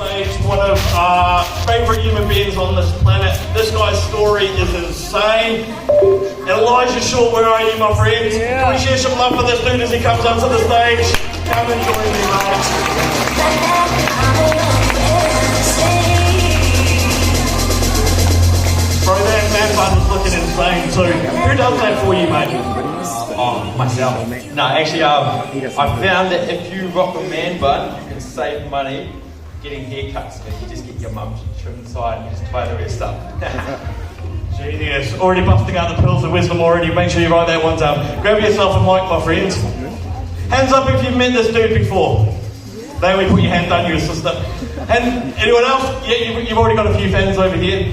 One of our favourite human beings on this planet. This guy's story is insane. Elijah Shaw, where are you, my friend? Can we share some love for this dude as he comes up to the stage? Come and join me, mate. Bro, that man bun is looking insane too. Who does that for you, mate? Oh, myself. No, actually, I found that if you rock a man bun, you can save money getting haircuts. If you just get your mum to trim the side and just tie the rest up. Genius. Already busting out the pills of wisdom already. Make sure you write that one down. Grab yourself a mic, my friend. Hands up if you've met this dude before. Then we put your hand down, your sister. And anyone else? Yeah, you've already got a few fans over here.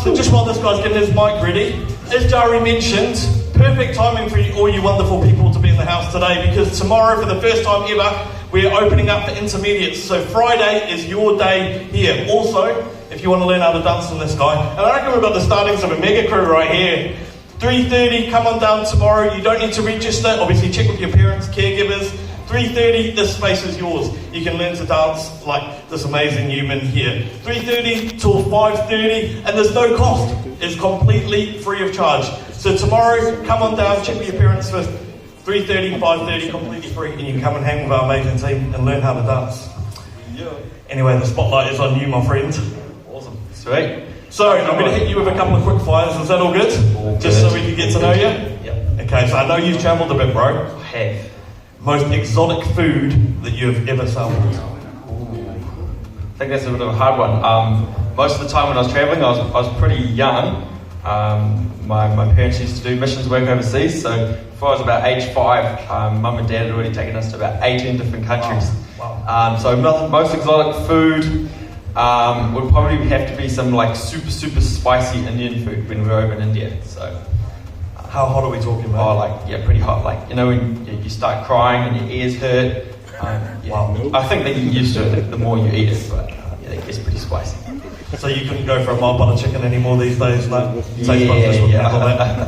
So just while this guy's getting his mic ready, as Jari mentioned, perfect timing for all you wonderful people to be in the house today, because tomorrow, for the first time ever, we're opening up for intermediates. So Friday is your day here. Also, if you want to learn how to dance from this guy, and I reckon we've got the startings of a mega crew right here. 3:30, come on down tomorrow. You don't need to register. Obviously, check with your parents, caregivers. 3:30, this space is yours. You can learn to dance like this amazing human here. 3:30 till 5:30, and there's no cost. It's completely free of charge. So tomorrow, come on down, check with your parents for 3:30, 5:30, completely free, and you can come and hang with our amazing team and learn how to dance. Yeah. Anyway, the spotlight is on you, my friend. Awesome. Sweet. So, I'm going to hit you with a couple of quick fires. Is that all good? Just so we can get to know you? Yep. Okay, so I know you've travelled a bit, bro. I have. Most exotic food that you've ever sampled? I think that's a bit of a hard one. Most of the time when I was travelling, I was pretty young. My parents used to do missions work overseas, so before I was about age 5, mum and dad had already taken us to about 18 different countries. Wow. So most exotic food would probably have to be some like super spicy Indian food when we were over in India. So how hot are we talking oh, about? like pretty hot. Like when you start crying and your ears hurt. Wow. I think that you get used to it the more you eat it, but it gets pretty spicy. So you couldn't go for a mild butter chicken anymore these days, no? I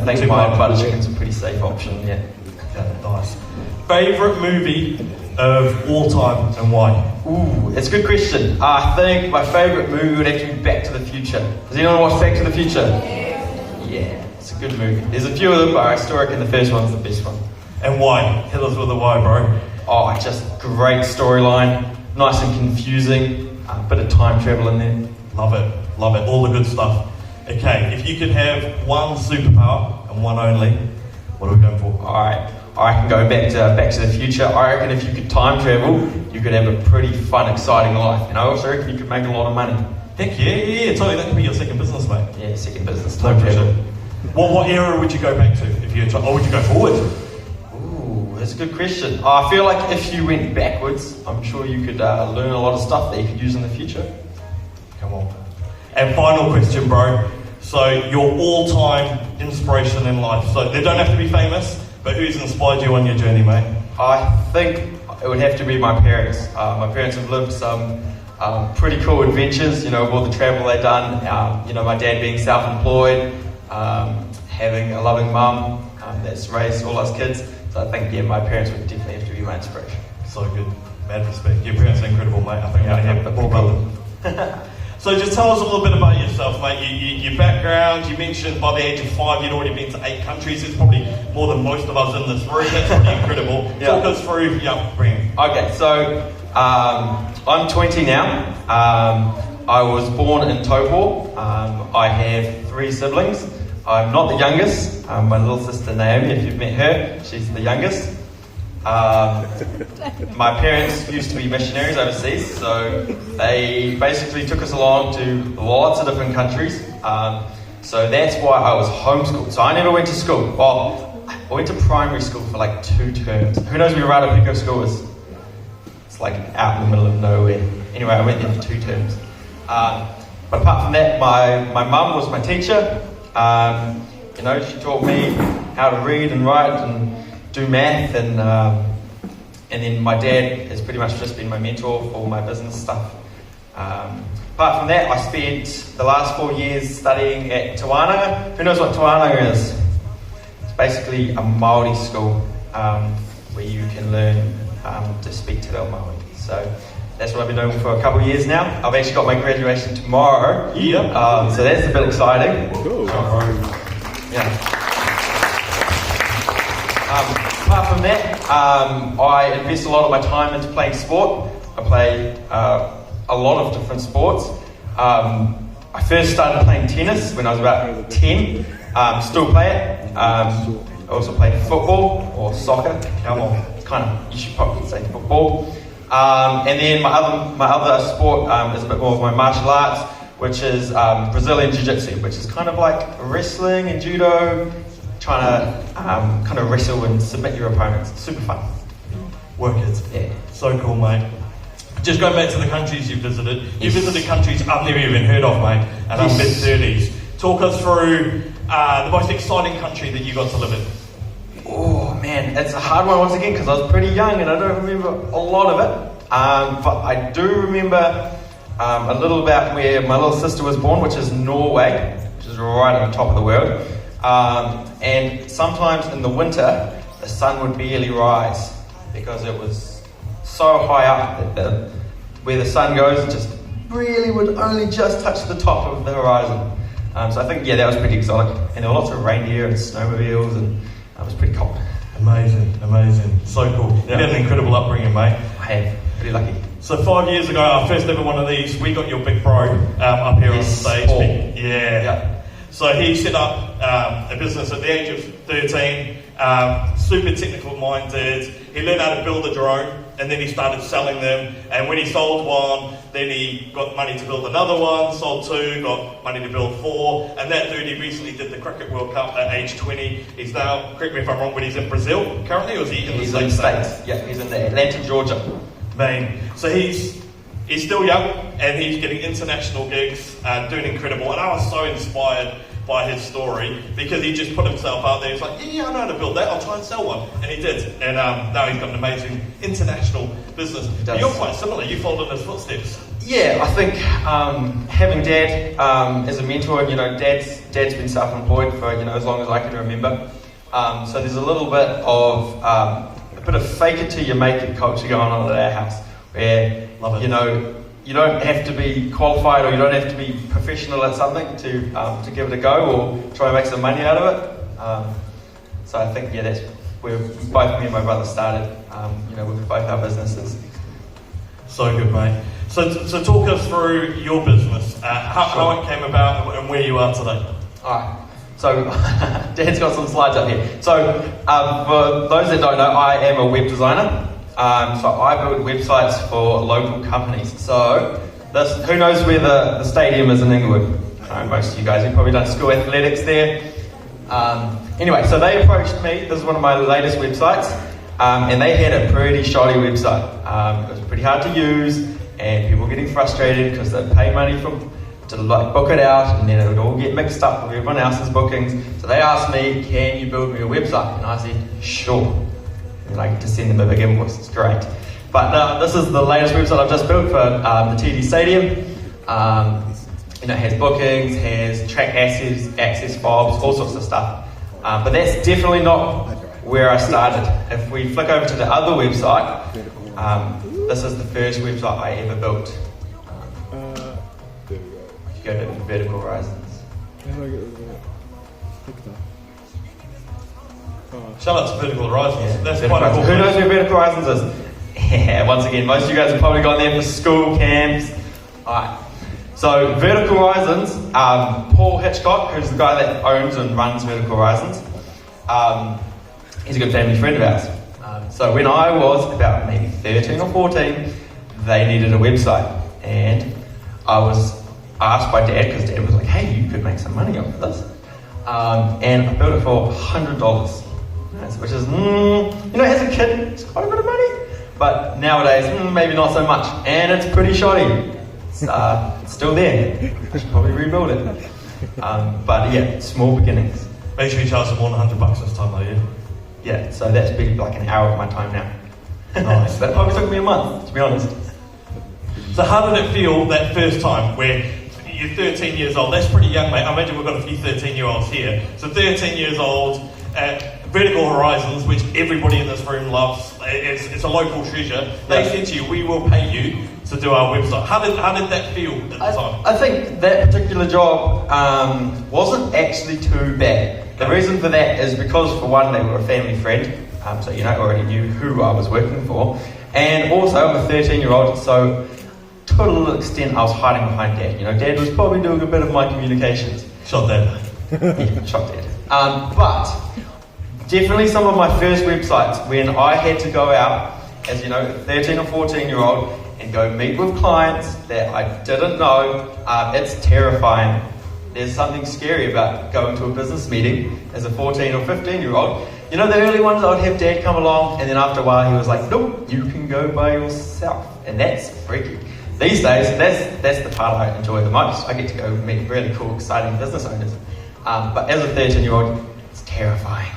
think mild butter chicken's a pretty safe option, yeah. Okay, nice. Favourite movie of all time and why? Ooh, it's a good question. I think my favourite movie would have to be Back to the Future. Does anyone watch Back to the Future? Yeah, it's a good movie. There's a few of them, but I still reckon the first one's the best one. And why? Hit us with a why, bro. Oh, just great storyline, nice and confusing, a bit of time travel in there. Love it, all the good stuff. Okay, if you could have one superpower and one only, what are we going for? Alright, I can go back to the future. I reckon if you could time travel, you could have a pretty fun, exciting life. And I also reckon you could make a lot of money. Heck yeah, totally. That could be your second business, mate. Yeah, second business. Time travel. What era would you go back to if you? Or would you go forward? Ooh, that's a good question. I feel like if you went backwards, I'm sure you could learn a lot of stuff that you could use in the future. Come on. And final question, bro. So your all-time inspiration in life. So they don't have to be famous, but who's inspired you on your journey, mate? I think it would have to be my parents. My parents have lived some pretty cool adventures, with all the travel they've done. My dad being self-employed, having a loving mum that's raised all us kids. So I think, my parents would definitely have to be my inspiration. So good. Mad respect. Your parents are incredible, mate. I think I have more about them. So just tell us a little bit about yourself, mate. Your background, you mentioned by the age of 5 you'd already been to 8 countries. It's probably more than most of us in this room. That's pretty incredible. Yeah. Talk us through your upbringing. Okay, so I'm 20 now. I was born in Taupo. I have 3 siblings. I'm not the youngest. My little sister Naomi, if you've met her, she's the youngest. My parents used to be missionaries overseas, so they basically took us along to lots of different countries. So that's why I was homeschooled. So I never went to school. Well, I went to primary school for like 2 terms. Who knows where Rarapico School is? It's like out in the middle of nowhere. Anyway, I went there for 2 terms. But apart from that, my mum was my teacher. She taught me how to read and write and do math, and then my dad has pretty much just been my mentor for all my business stuff. Apart from that, I spent the last 4 years studying at Te Wānanga. Who knows what Te Wānanga is? It's basically a Māori school where you can learn to speak Te Reo Māori. So That's what I've been doing for a couple of years now. I've actually got my graduation tomorrow. Yeah. So that's a bit exciting. Cool. Yeah. Apart from that, I invest a lot of my time into playing sport. I play a lot of different sports. I first started playing tennis when I was about 10. Still play it. I also play football or soccer. Come on, you should probably say football. And then my other sport is a bit more of my martial arts, which is Brazilian Jiu-Jitsu, which is kind of like wrestling and judo, trying to kind of wrestle and submit your opponents. It's super fun. Work it. Yeah. So cool, mate. Just going back to the countries you visited. You visited countries I've never even heard of, mate, and I'm mid-30s. Talk us through the most exciting country that you got to live in. Oh man, it's a hard one once again because I was pretty young and I don't remember a lot of it. But I do remember a little about where my little sister was born, which is Norway, which is right at the top of the world. And sometimes in the winter, the sun would barely rise because it was so high up that where the sun goes, it just really would only just touch the top of the horizon. So I think, yeah, that was pretty exotic. And there were lots of reindeer and snowmobiles, and it was pretty cold. Amazing. So cool. You had an incredible upbringing, mate. I have. Pretty lucky. So 5 years ago, our first ever one of these, we got your big bro up here on stage. Paul. Yeah. So he set up a business at the age of 13, super technical minded. He learned how to build a drone, and then he started selling them. And when he sold one, then he got money to build another one, sold two, got money to build four. And that dude, he recently did the Cricket World Cup at age 20. He's now, correct me if I'm wrong, but he's in Brazil currently, or is he in the States? He's in the States. Yeah, he's in Atlanta, Georgia. Man, so he's still young, and he's getting international gigs, doing incredible. And I was so inspired by his story because he just put himself out there. He's like, yeah, I know how to build that. I'll try and sell one, and he did. And now he's got an amazing international business. But you're quite similar. You followed in his footsteps. Yeah, I think having Dad as a mentor, Dad's been self-employed for as long as I can remember. So there's a little bit of fake it till you make it culture going on at our house, where you don't have to be qualified or you don't have to be professional at something to give it a go or try and make some money out of it. So I think that's where both me and my brother started. With both our businesses. So good, mate. So talk us through your business, how it came about and where you are today. Alright, so Dad's got some slides up here. So for those that don't know, I am a web designer. So I build websites for local companies. So who knows where the stadium is in Inglewood? Most of you guys have probably done school athletics there. Anyway, so they approached me. This is one of my latest websites. And they had a pretty shoddy website. It was pretty hard to use, and people were getting frustrated because they'd pay money to book it out, and then it would all get mixed up with everyone else's bookings. So they asked me, can you build me a website? And I said, sure. And I get to send them a big invoice. It's great. But this is the latest website I've just built for the TD Stadium. It has bookings, has track access fobs, all sorts of stuff. But that's definitely not where I started. If we flick over to the other website, this is the first website I ever built. If you go to Vertical Horizons. Shout out to Vertical Horizons. Yeah, That's quite a cool. Who knows where Vertical Horizons is? Yeah, once again, most of you guys have probably gone there for school camps. Alright. So Vertical Horizons, Paul Hitchcock, who's the guy that owns and runs Vertical Horizons, he's a good family friend of ours. So when I was about maybe 13 or 14, they needed a website. And I was asked by Dad, because Dad was like, hey, you could make some money off of this. And I built it for $100. Which is, as a kid, it's quite a bit of money. But nowadays, maybe not so much. And it's pretty shoddy. It's still there. I should probably rebuild it. But yeah, small beginnings. Make sure you charge them more than $100 this time though, yeah? Yeah, so that's been like an hour of my time now. Nice. That probably took me a month, to be honest. So how did it feel that first time where you're 13 years old? That's pretty young, mate. I imagine we've got a few 13-year-olds here. So 13 years old, Vertical Horizons, which everybody in this room loves. It's a local treasure. They said to you, we will pay you to do our website. How did that feel at the time? I think that particular job wasn't actually too bad. The reason for that is because, for one, they were a family friend, so already knew who I was working for, and also I'm a 13-year-old, so to a little extent I was hiding behind Dad. Dad was probably doing a bit of my communications. Shot Dad. Yeah, shot Dad. But definitely some of my first websites when I had to go out as, 13 or 14-year-old and go meet with clients that I didn't know, it's terrifying. There's something scary about going to a business meeting as a 14 or 15-year-old. The early ones I would have Dad come along, and then after a while he was like, nope, you can go by yourself. And that's freaky. These days, that's the part I enjoy the most. I get to go meet really cool, exciting business owners. But as a 13-year-old, it's terrifying.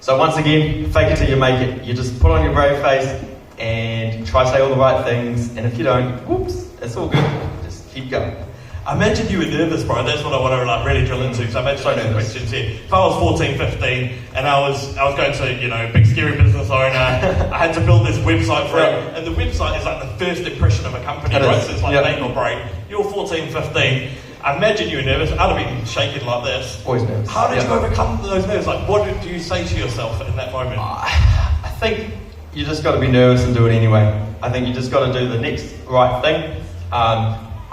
So once again, fake it till you make it. You just put on your brave face and try to say all the right things. And if you don't, whoops, it's all good. Just keep going. I imagine you were nervous, bro. That's what I want to really drill into. So I imagine so many questions here. If I was 14, 15, and I was going to, big scary business owner, I had to build this website for it. And the website is like the first impression of a company, right? So it's like make or break. You're 14, 15. I imagine you were nervous. I'd have been shaking like this. Always nervous. How did you overcome those nerves? Like, what did you say to yourself in that moment? I think you just got to be nervous and do it anyway. I think you just got to do the next right thing.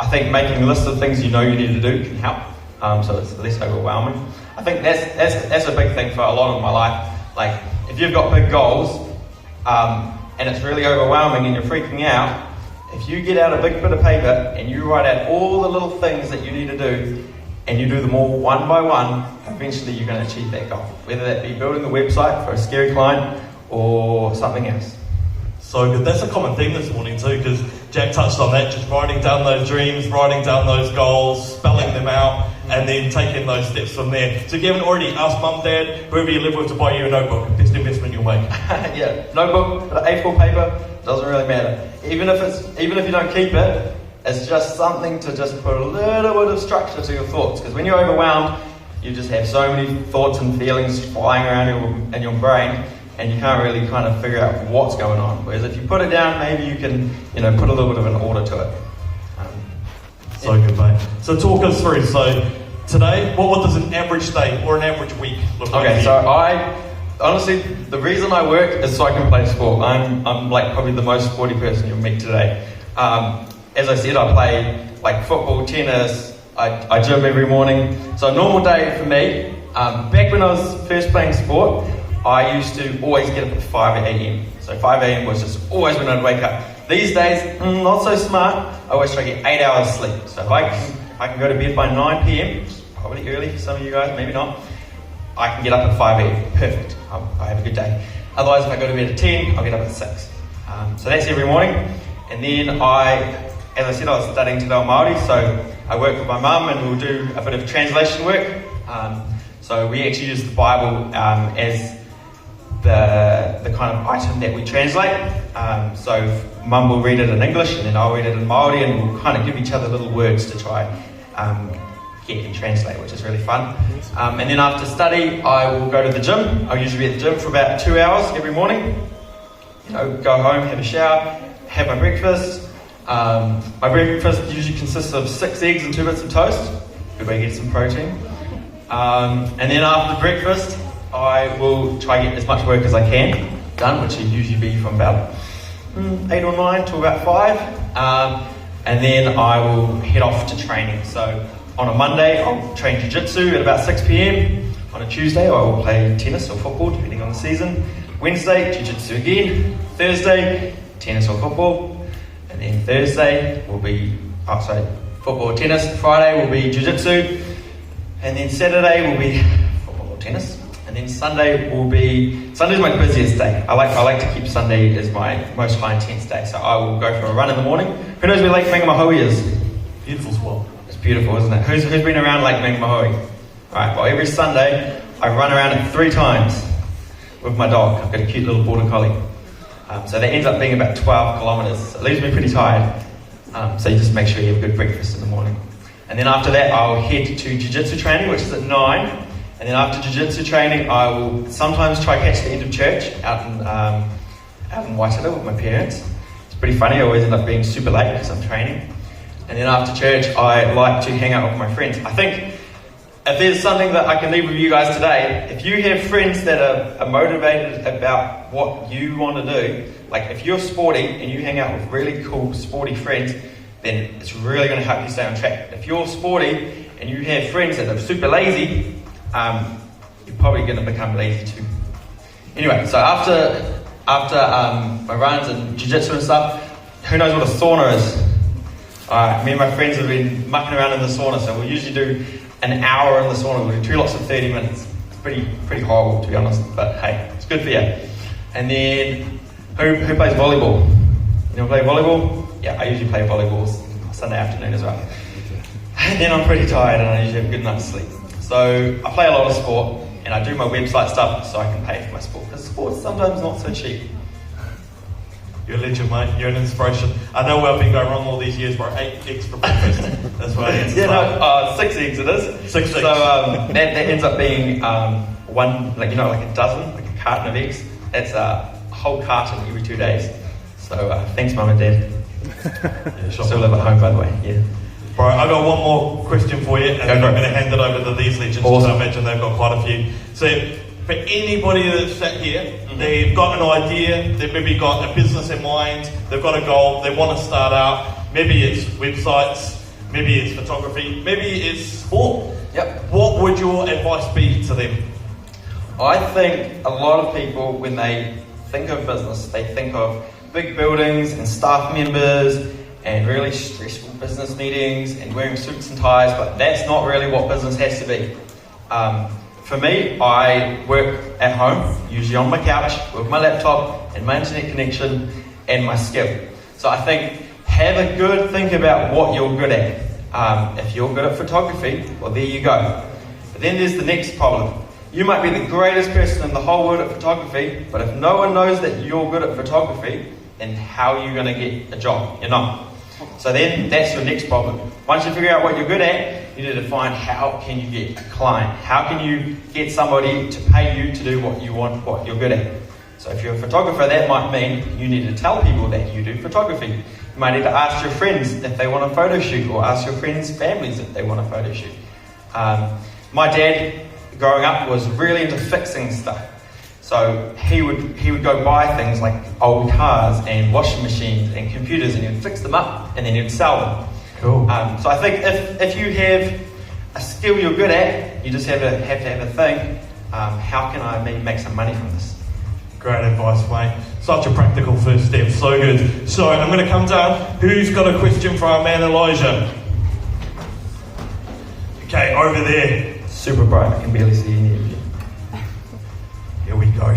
I think making a list of things you need to do can help, so it's less overwhelming. I think that's a big thing for a lot of my life. Like, if you've got big goals, and it's really overwhelming and you're freaking out, if you get out a big bit of paper and you write out all the little things that you need to do, and you do them all one by one, eventually you're going to achieve that goal. Whether that be building a website for a scary client or something else. So good. That's a common theme this morning too, because Jack touched on that, just writing down those dreams, writing down those goals, spelling them out, and then taking those steps from there. So if you haven't already, asked Mum, Dad, whoever you live with to buy you a notebook. Best investment you'll make. Yeah, notebook, A4 paper, doesn't really matter. Even if you don't keep it, it's just something to just put a little bit of structure to your thoughts. Because when you're overwhelmed, you just have so many thoughts and feelings flying around in your brain, and you can't really kind of figure out what's going on. Whereas if you put it down, maybe you can, put a little bit of an order to it. So good, mate. So talk us through. So today, what does an average day or an average week look like? Okay, so honestly, the reason I work is so I can play sport. I'm like probably the most sporty person you'll meet today. As I said, I play like football, tennis, I gym every morning. So a normal day for me, back when I was first playing sport, I used to always get up at 5 a.m. So 5 a.m. was just always when I'd wake up. These days, not so smart, I always try to get 8 hours sleep. So if I can go to bed by 9 p.m, which is probably early for some of you guys, maybe not, I can get up at 5 a.m. Perfect. I have a good day. Otherwise, if I go to bed at 10, I'll get up at 6. So that's every morning. And then as I said, I was studying Te Reo Māori, so I work with my mum and we'll do a bit of translation work. So we actually use the Bible as the kind of item that we translate. So Mum will read it in English and then I'll read it in Māori, and we'll kind of give each other little words to try get and translate, which is really fun. And then after study, I will go to the gym. I'll usually be at the gym for about 2 hours every morning. Go home, have a shower, have my breakfast. My breakfast usually consists of 6 eggs and 2 bits of toast. Good way to get some protein. And then after breakfast, I will try to get as much work as I can done, which will usually be from about 8 or 9 to about 5. And then I will head off to training. So on a Monday, I'll train jiu-jitsu at about 6 p.m. On a Tuesday, I will play tennis or football, depending on the season. Wednesday, jiu-jitsu again. Thursday, tennis or football. And then Thursday will be, football or tennis. Friday will be jiu-jitsu. And then Saturday will be football or tennis. And then Sunday's my busiest day. I like to keep Sunday as my most high intense day. So I will go for a run in the morning. Who knows where Lake Mangamahoe is? Beautiful spot. It's beautiful, isn't it? Who's been around Lake Mangamahoe? Alright, well every Sunday I run around it 3 times with my dog. I've got a cute little border collie. So that ends up being about 12 kilometres. It leaves me pretty tired. So you just make sure you have a good breakfast in the morning. And then after that I'll head to jiu-jitsu training, which is at 9. And then after jiu-jitsu training, I will sometimes try to catch the end of church out in Waitara with my parents. It's pretty funny. I always end up being super late because I'm training. And then after church, I like to hang out with my friends. I think if there's something that I can leave with you guys today, if you have friends that are motivated about what you want to do, like if you're sporty and you hang out with really cool sporty friends, then it's really going to help you stay on track. If you're sporty and you have friends that are super lazy, you're probably going to become lazy too. Anyway, so after my runs and jiu-jitsu and stuff, who knows what a sauna is? Me and my friends have been mucking around in the sauna, so we'll usually do an hour in the sauna. We'll do 2 lots of 30 minutes. It's pretty horrible, to be honest, but hey, it's good for you. And then, who plays volleyball? You want to play volleyball? Yeah, I usually play volleyball Sunday afternoon as well. And then I'm pretty tired and I usually have a good night's sleep. So I play a lot of sport and I do my website stuff so I can pay for my sport. Because sport's sometimes not so cheap. You're a legend, mate. You're an inspiration. I know where I've been going wrong all these years, but I ate eggs for breakfast. That's why I ate 6 eggs it is. 6 eggs. So that ends up being one, like a dozen, like a carton of eggs. That's a whole carton every 2 days. So thanks, Mum and Dad. Yeah, sure. Still live at home, by the way. Yeah. Right, I've got one more question for you, and then I'm going to hand it over to these legends, because I imagine they've got quite a few. So, for anybody that's sat here, they've got an idea, they've maybe got a business in mind, they've got a goal, they want to start out, maybe it's websites, maybe it's photography, maybe it's sport. Yep. What would your advice be to them? I think a lot of people, when they think of business, they think of big buildings and staff members and really stressful business meetings and wearing suits and ties, but that's not really what business has to be. For me, I work at home, usually on my couch, with my laptop and my internet connection and my skill. So I think have a good think about what you're good at. If you're good at photography, well, there you go. But then there's the next problem. You might be the greatest person in the whole world at photography, but if no one knows that you're good at photography, then how are you going to get a job? You're not. So then that's your next problem. Once you figure out what you're good at, you need to find how can you get a client? How can you get somebody to pay you to do what you want, what you're good at? So if you're a photographer, that might mean you need to tell people that you do photography. You might need to ask your friends if they want a photo shoot, or ask your friends' families if they want a photo shoot. My dad, growing up, was really into fixing stuff. So he would go buy things like old cars and washing machines and computers, and he'd fix them up and then he'd sell them. Cool. So I think if you have a skill you're good at, you just have to have a thing. How can I maybe make some money from this? Great advice, mate. Such a practical first step. So good. So I'm going to come down. Who's got a question for our man Elijah? Okay, over there. Super bright. I can barely see any of you. Here we go. I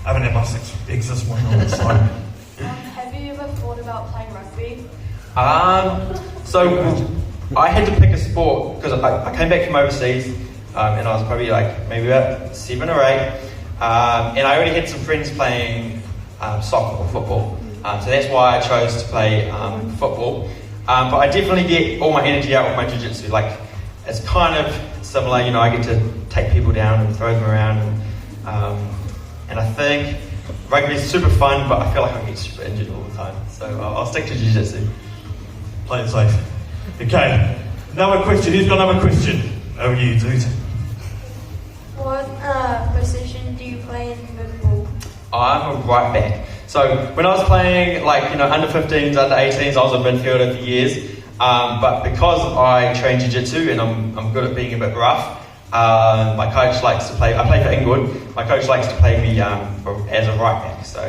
haven't had my 6 eggs this morning, so. Have you ever thought about playing rugby? So I had to pick a sport because I came back from overseas, and I was probably like maybe about 7 or 8, and I already had some friends playing soccer or football, so that's why I chose to play football. But I definitely get all my energy out with my jiu-jitsu. Like, it's kind of similar, I get to take people down and throw them around, and I think rugby is super fun, but I feel like I get super injured all the time, so I'll stick to jiu-jitsu. Play it safe. Okay, another question. Who's got another question? Over you, dude. What position do you play in football? I'm a right back. So when I was playing under 15s, under 18s, I was a midfielder for years. But because I train jiu-jitsu and I'm good at being a bit rough, my coach likes to play. I play for England. My coach likes to play me as a right back. So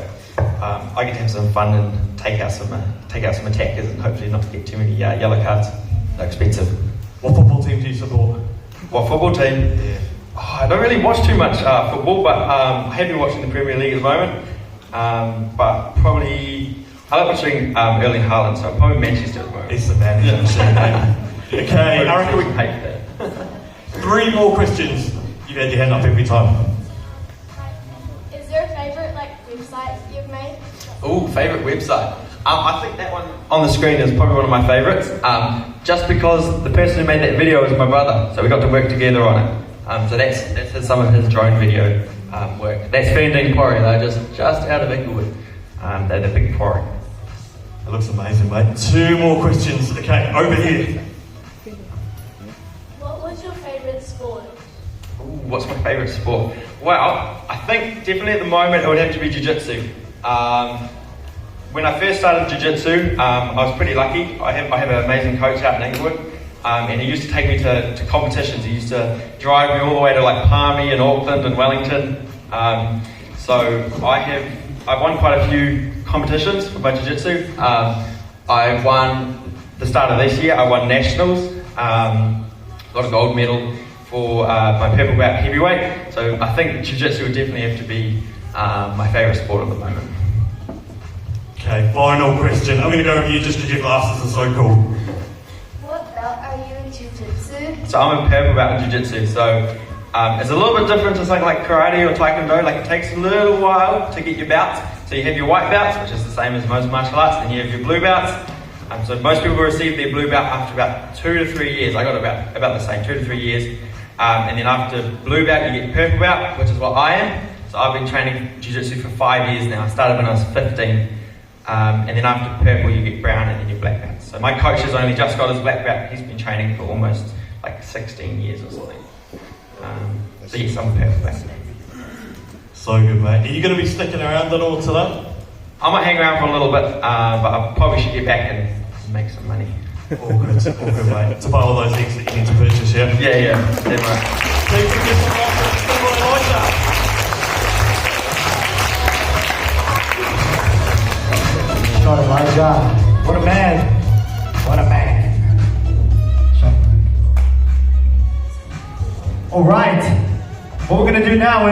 I get to have some fun and take out some attackers and hopefully not get too many yellow cards. They're expensive. What football team do you support? What football team? Yeah. I don't really watch too much football, but I have been watching the Premier League at the moment. But probably I like watching Erling Haaland, so probably Manchester at the moment. He's the man. Yeah. Okay, I reckon we can hate that. 3 more questions. You had your hand up every time. Is there a favourite website you've made? Oh, favourite website. I think that one on the screen is probably one of my favourites. Just because the person who made that video is my brother, so we got to work together on it. So that's some of his drone video work. That's Fending Quarry, though, just out of Inglewood. They're the big quarry. It looks amazing, mate. 2 more questions. Okay, over here. What was your favourite sport? Ooh, what's my favourite sport? Well, I think definitely at the moment it would have to be jiu-jitsu. When I first started jiu-jitsu, I was pretty lucky. I have an amazing coach out in Inglewood, and he used to take me to competitions. He used to drive me all the way to like Palmy and Auckland and Wellington. So I've won quite a few competitions for my jiu-jitsu. I won the start of this year. I won nationals. Got a gold medal for my purple belt heavyweight. So I think jiu-jitsu would definitely have to be my favourite sport at the moment. Okay, final question. I'm going to go with you just because your glasses are so cool. What belt are you in jiu-jitsu? So I'm a purple belt in jiu-jitsu. So it's a little bit different to something like karate or taekwondo. Like it takes a little while to get your belts. So you have your white belts, which is the same as most martial arts, and you have your blue belts. So most people receive their blue belt after about 2 to 3 years. I got about the same, 2 to 3 years. And then after blue belt, you get purple belt, which is what I am. So I've been training jiu-jitsu for 5 years now. I started when I was 15. And then after purple, you get brown and then your black belt. So my coach has only just got his black belt. He's been training for almost like 16 years or something. So yes, I'm a purple belt. So good, mate. Are you going to be sticking around at all today? I might hang around for a little bit, but I probably should get back and make some money. All good, mate. To buy all those eggs that you need to purchase, yeah? Yeah, definitely. Please give me some love for somebody like that. Shot Elijah. What a man. What a man. All right. What we're going to do now is